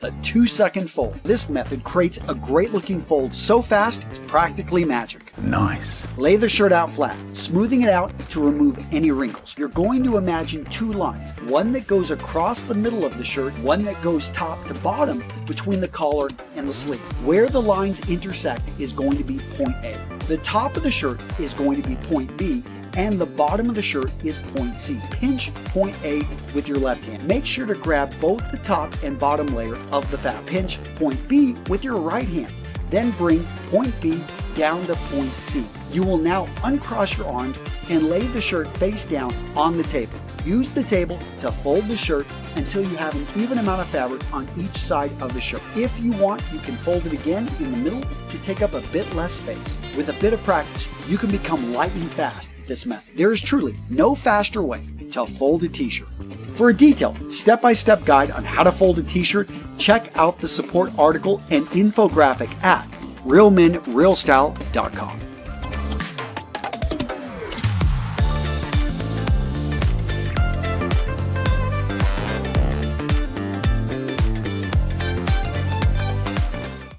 the 2-second fold. This method creates a great looking fold so fast it's practically magic. Nice. Lay the shirt out flat, smoothing it out to remove any wrinkles. You're going to imagine 2 lines, one that goes across the middle of the shirt, one that goes top to bottom between the collar and the sleeve. Where the lines intersect is going to be point A. The top of the shirt is going to be point B, and the bottom of the shirt is point C. Pinch point A with your left hand. Make sure to grab both the top and bottom layer of the fabric. Pinch point B with your right hand. Then bring point B down to point C. You will now uncross your arms and lay the shirt face down on the table. Use the table to fold the shirt until you have an even amount of fabric on each side of the shirt. If you want, you can fold it again in the middle to take up a bit less space. With a bit of practice, you can become lightning fast at this method. There is truly no faster way to fold a t-shirt. For a detailed step-by-step guide on how to fold a t-shirt, check out the support article and infographic at realmenrealstyle.com.